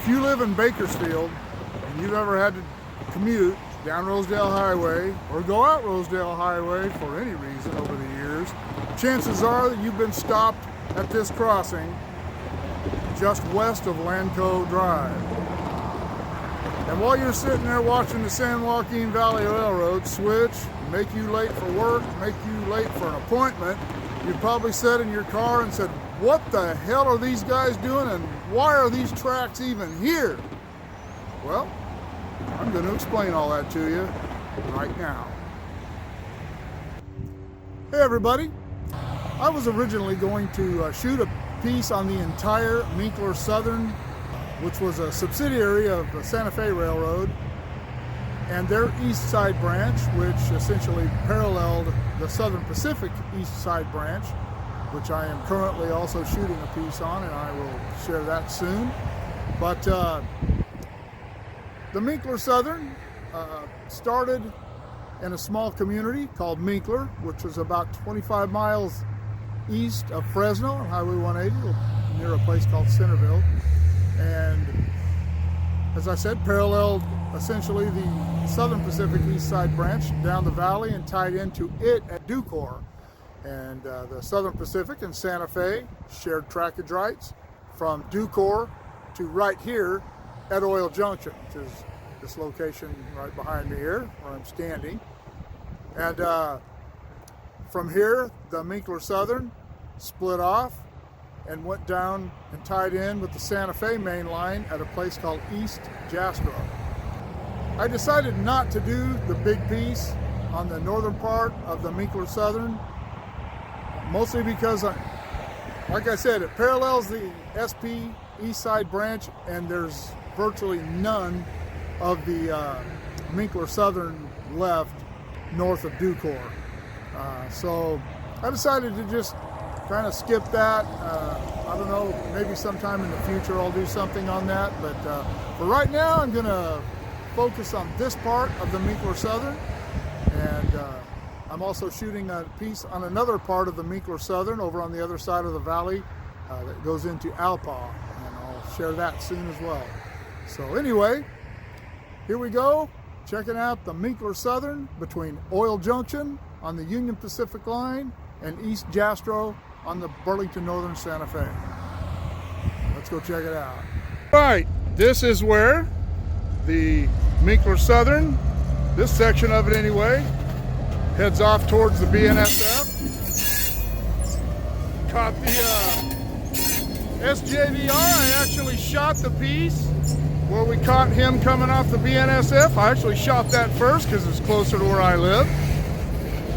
If you live in Bakersfield and you've ever had to commute down Rosedale Highway or go out Rosedale Highway for any reason over the years, chances are that you've been stopped at this crossing just west of Lanco Drive. And while you're sitting there watching the San Joaquin Valley Railroad switch, make you late for work, make you late for an appointment, you probably sat in your car and said, what the hell are these guys doing and why are these tracks even here? Well, I'm going to explain all that to you right now. Hey everybody, I was originally going to shoot a piece on the entire Minkler Southern, which was a subsidiary of the Santa Fe Railroad, and their East Side Branch, which essentially paralleled the Southern Pacific East Side Branch, which I am currently also shooting a piece on, and I will share that soon. But the Minkler Southern started in a small community called Minkler, which was about 25 miles east of Fresno on Highway 180, near a place called Centerville. And as I said, paralleled essentially the Southern Pacific East Side Branch down the valley and tied into it at Ducor. And the Southern Pacific and Santa Fe shared trackage rights from Ducor to right here at Oil Junction, which is this location right behind me here where I'm standing. And from here, the Minkler Southern split off and went down and tied in with the Santa Fe main line at a place called East Jastro. I decided not to do the big piece on the northern part of the Minkler Southern, mostly because, like I said, it parallels the SP Eastside Branch and there's virtually none of the Minkler Southern left north of Ducor. So I decided to just kind of skip that. I don't know, maybe sometime in the future I'll do something on that, but for right now I'm going to focus on this part of the Minkler Southern, and I'm also shooting a piece on another part of the Minkler Southern over on the other side of the valley that goes into Alpaugh, and I'll share that soon as well. So anyway, here we go, checking out the Minkler Southern between Oil Junction on the Union Pacific line and East Jastro on the Burlington Northern Santa Fe. Let's go check it out. All right, this is where the Minkler Southern, this section of it anyway, heads off towards the BNSF. Caught the SJVR. I actually shot the piece where we caught him coming off the BNSF. I actually shot that first because it's closer to where I live.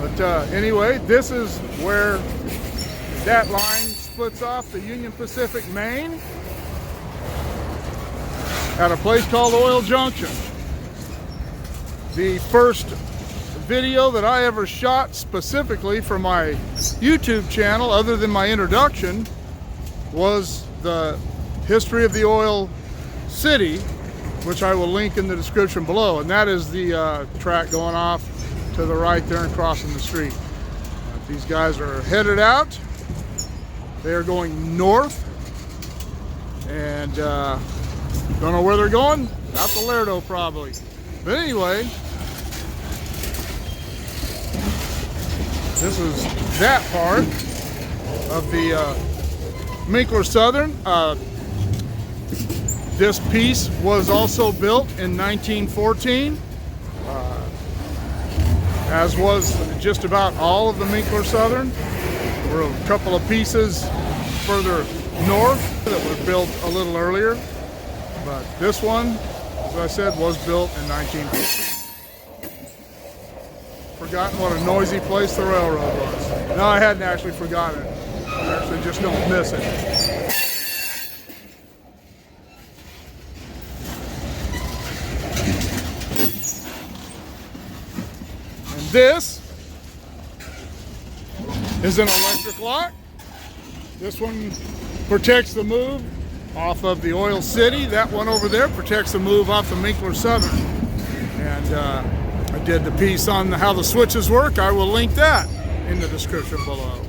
But anyway, this is where that line splits off the Union Pacific Main at a place called Oil Junction. The first video that I ever shot specifically for my YouTube channel, other than my introduction, was the history of the oil city, which I will link in the description below. And that is the track going off to the right there and crossing the street. These guys are headed out. They are going north, and don't know where they're going. Out to Lerdo probably. But anyway, this is that part of the Minkler Southern. This piece was also built in 1914. As was just about all of the Minkler Southern. There were a couple of pieces further north that were built a little earlier, but this one, as I said, was built in 1950. Forgotten what a noisy place the railroad was. No, I hadn't actually forgotten it. I actually just don't miss it. This is an electric lock. This one protects the move off of the Oil City. That one over there protects the move off the Minkler Southern. And I did the piece on how the switches work. I will link that in the description below.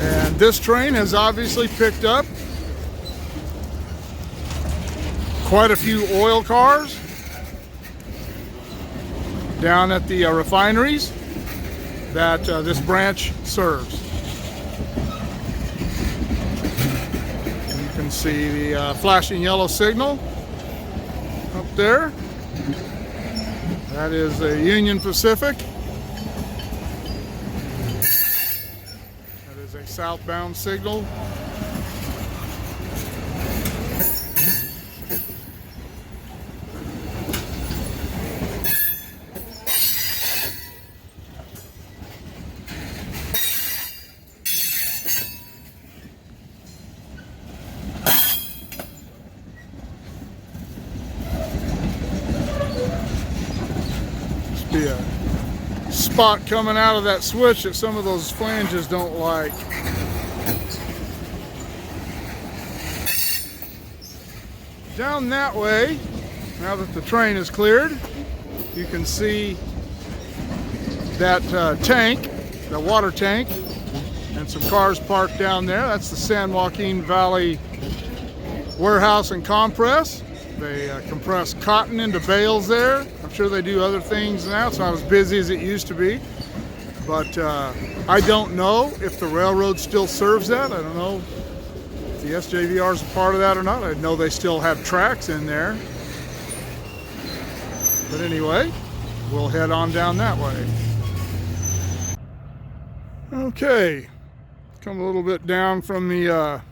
And this train has obviously picked up quite a few oil cars down at the refineries that this branch serves. You can see the flashing yellow signal up there. That is a Union Pacific. That is a southbound signal. Be a spot coming out of that switch that some of those flanges don't like. Down that way, now that the train is cleared, you can see that tank, the water tank, and some cars parked down there. That's the San Joaquin Valley Warehouse and Compress. They compress cotton into bales there. I'm sure they do other things now. It's not as busy as it used to be. But I don't know if the railroad still serves that. I don't know if the SJVR is a part of that or not. I know they still have tracks in there. But anyway, we'll head on down that way. Okay, come a little bit down from the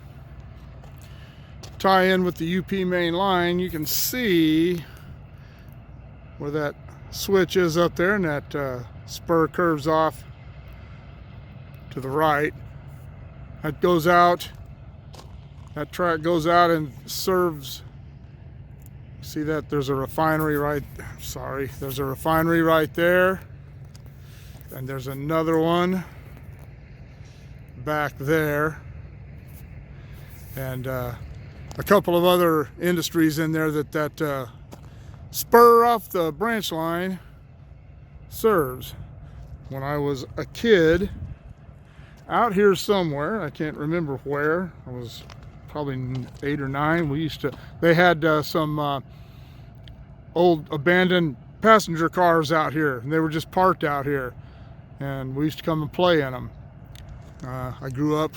tie in with the UP main line. You can see where that switch is up there, and that spur curves off to the right. That goes out, that track goes out and serves, see that there's a refinery right, sorry, there's a refinery right there, and there's another one back there, and a couple of other industries in there that spur off the branch line serves. When I was a kid, out here somewhere, I can't remember where, I was probably 8 or 9, they had some old abandoned passenger cars out here, and they were just parked out here, and we used to come and play in them. I grew up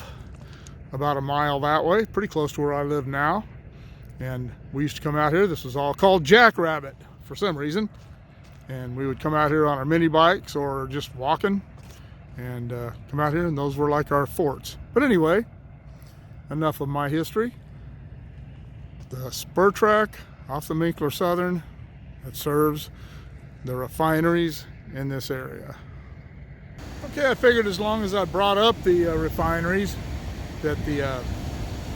about a mile that way, pretty close to where I live now, and we used to come out here. This was all called Jackrabbit for some reason, and we would come out here on our mini bikes or just walking and come out here, and those were like our forts. But anyway, enough of my history. The spur track off the Minkler Southern that serves the refineries in this area. Okay, I figured as long as I brought up the refineries that the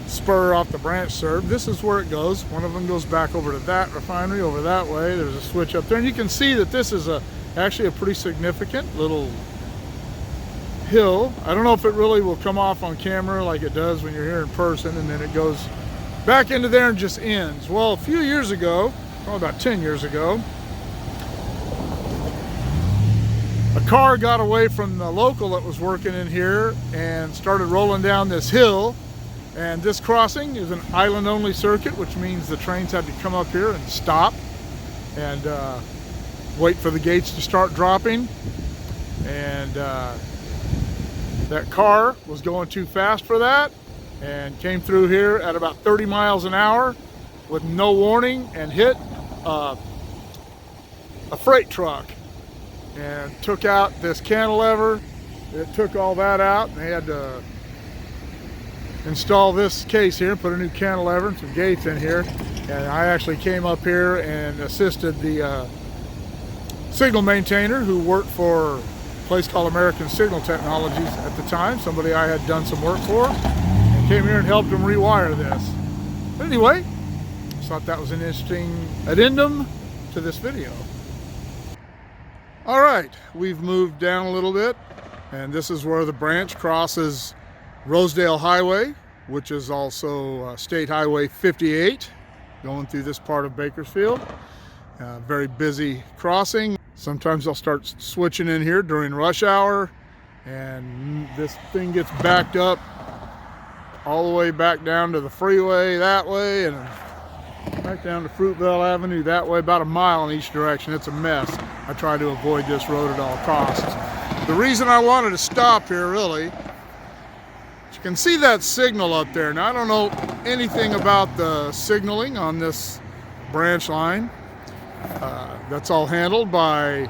spur off the branch served, this is where it goes. One of them goes back over to that refinery over that way. There's a switch up there, and you can see that this is actually a pretty significant little hill. I don't know if it really will come off on camera like it does when you're here in person, and then it goes back into there and just ends. Well, a few years ago, probably about 10 years ago, a car got away from the local that was working in here and started rolling down this hill. And this crossing is an island-only circuit, which means the trains had to come up here and stop and wait for the gates to start dropping. And that car was going too fast for that and came through here at about 30 miles an hour with no warning and hit a freight truck and took out this cantilever. It took all that out, and they had to install this case here, put a new cantilever and some gates in here. And I actually came up here and assisted the signal maintainer who worked for a place called American Signal Technologies at the time, somebody I had done some work for, and came here and helped them rewire this. But anyway, I thought that was an interesting addendum to this video. All right, we've moved down a little bit, and this is where the branch crosses Rosedale Highway, which is also State Highway 58, going through this part of Bakersfield. Very busy crossing. Sometimes they'll start switching in here during rush hour, and this thing gets backed up all the way back down to the freeway that way, and Right down to Fruitvale Avenue that way, about a mile in each direction. It's a mess. I try to avoid this road at all costs. The reason I wanted to stop here, really, you can see that signal up there. Now, I don't know anything about the signaling on this branch line. That's all handled by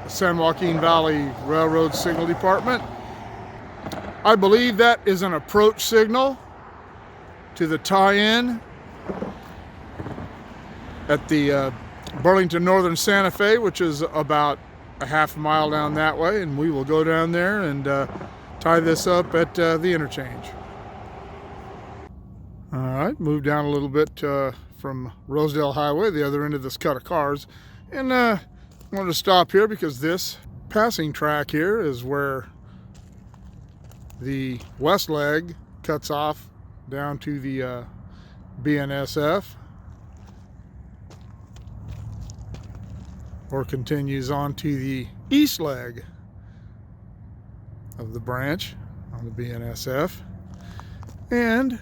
the San Joaquin Valley Railroad Signal Department. I believe that is an approach signal to the tie-in at the Burlington Northern Santa Fe, which is about a half mile down that way, and we will go down there and tie this up at the interchange. All right, move down a little bit from Rosedale Highway, the other end of this cut of cars, and I wanted to stop here because this passing track here is where the west leg cuts off down to the BNSF, or continues on to the east leg of the branch on the BNSF. And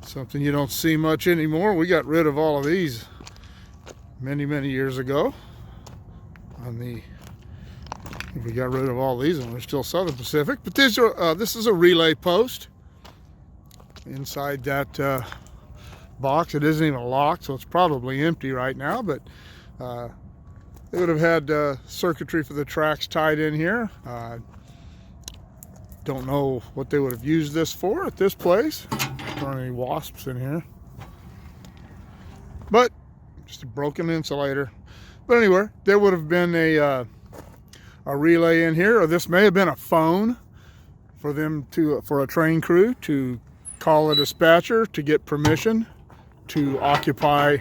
something you don't see much anymore, we got rid of all of these many years ago. We got rid of all these and we're still Southern Pacific, but this is a relay post inside that box. It isn't even locked, so it's probably empty right now, but they would have had circuitry for the tracks tied in here. Don't know what they would have used this for at this place. There aren't any wasps in here, but just a broken insulator. But anyway, there would have been a relay in here, or this may have been a phone for them for a train crew to call a dispatcher to get permission to occupy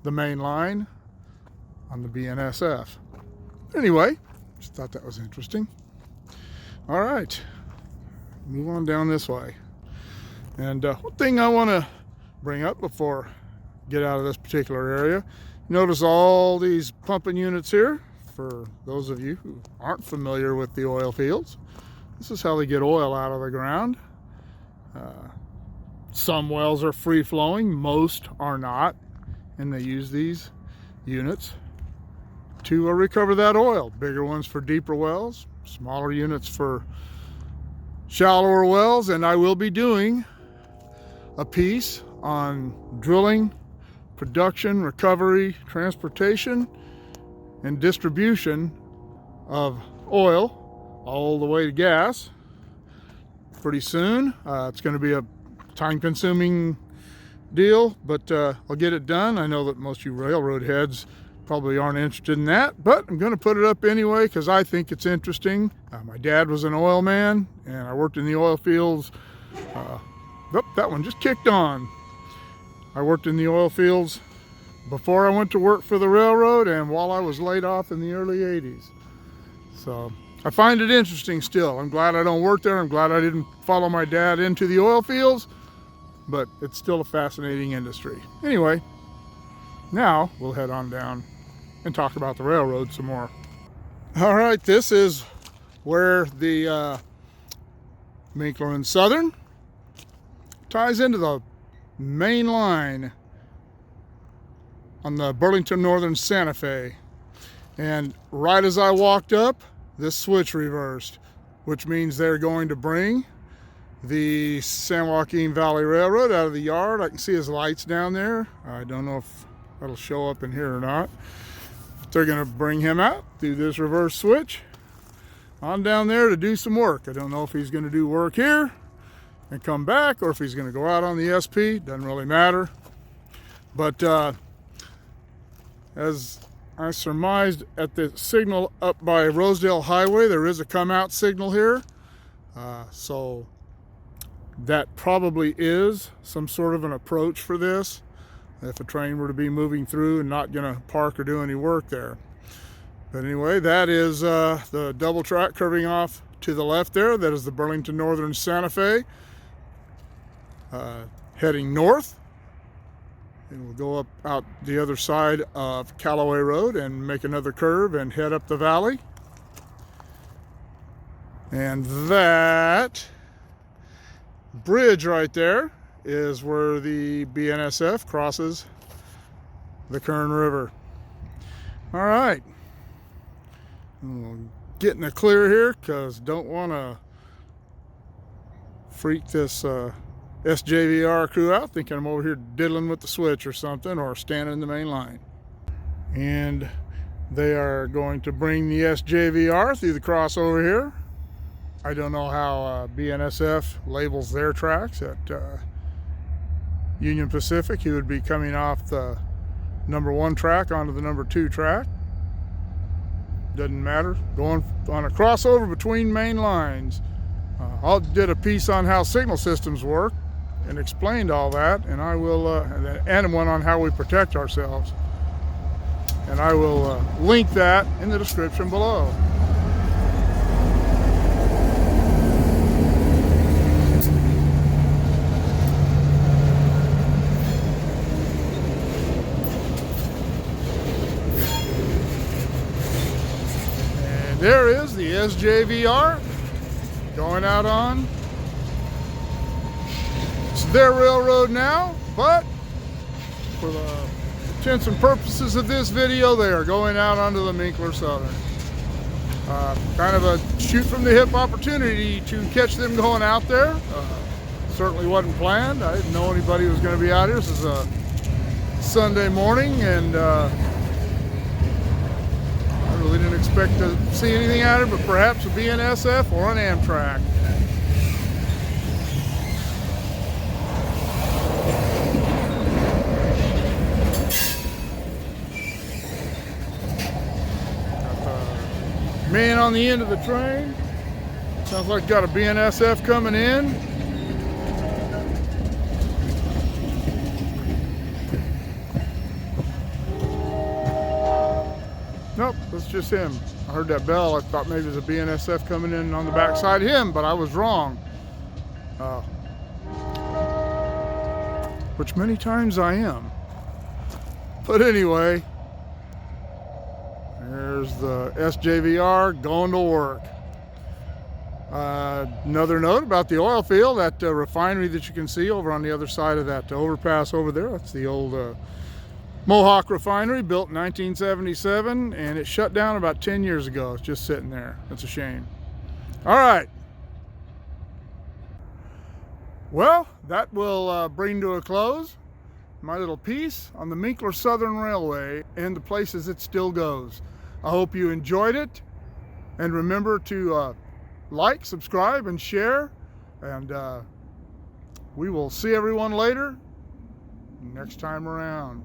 the main line on the BNSF. Anyway, just thought that was interesting. All right, move on down this way. And one thing I want to bring up before I get out of this particular area, notice all these pumping units here. For those of you who aren't familiar with the oil fields, this is how they get oil out of the ground. Some wells are free-flowing, most are not, and they use these units to recover that oil. Bigger ones for deeper wells, smaller units for shallower wells, and I will be doing a piece on drilling, production, recovery, transportation, and distribution of oil all the way to gas pretty soon. It's going to be a time-consuming deal, but I'll get it done. I know that most of you railroad heads probably aren't interested in that, but I'm going to put it up anyway because I think it's interesting. My dad was an oil man, and I worked in the oil fields. That one just kicked on. I worked in the oil fields before I went to work for the railroad and while I was laid off in the early 80s. So I find it interesting still. I'm glad I don't work there. I'm glad I didn't follow my dad into the oil fields, but it's still a fascinating industry. Anyway, now we'll head on down and talk about the railroad some more. All right, this is where the Minkler Southern ties into the main line on the Burlington Northern Santa Fe. And right as I walked up, this switch reversed, which means they're going to bring the San Joaquin Valley Railroad out of the yard. I can see his lights down there. I don't know if that'll show up in here or not. But they're going to bring him out through this reverse switch on down there to do some work. I don't know if he's going to do work here and come back, or if he's going to go out on the SP. Doesn't really matter. But as I surmised at the signal up by Rosedale Highway, there is a come out signal here. So that probably is some sort of an approach for this, if a train were to be moving through and not going to park or do any work there. But anyway, that is the double track curving off to the left there. That is the Burlington Northern Santa Fe heading north. And we'll go up out the other side of Callaway Road and make another curve and head up the valley. And that bridge right there is where the BNSF crosses the Kern River. All right, getting a clear here because don't want to freak this SJVR crew out thinking I'm over here diddling with the switch or something, or standing in the main line. And they are going to bring the SJVR through the crossover here. I don't know how BNSF labels their tracks. At Union Pacific, he would be coming off the #1 track onto the #2 track. Doesn't matter. Going on a crossover between main lines. I did a piece on how signal systems work and explained all that, and I will, and one on how we protect ourselves. And I will link that in the description below. And there is the SJVR going out on. It's their railroad now, but for the intents and purposes of this video, they are going out onto the Minkler Southern. Kind of a shoot from the hip opportunity to catch them going out there. Certainly wasn't planned. I didn't know anybody was going to be out here. This is a Sunday morning, and I really didn't expect to see anything out of it, but perhaps a BNSF or an Amtrak. Man on the end of the train. Sounds like got a BNSF coming in. Nope, that's just him. I heard that bell. I thought maybe it was a BNSF coming in on the backside of him, but I was wrong. Which many times I am. But anyway, there's the SJVR going to work. Another note about the oil field, that refinery that you can see over on the other side of that overpass over there. That's the old Mohawk refinery, built in 1977, and it shut down about 10 years ago. It's just sitting there. That's a shame. All right. Well, that will bring to a close my little piece on the Minkler Southern Railway and the places it still goes. I hope you enjoyed it, and remember to like, subscribe, and share, and we will see everyone later next time around.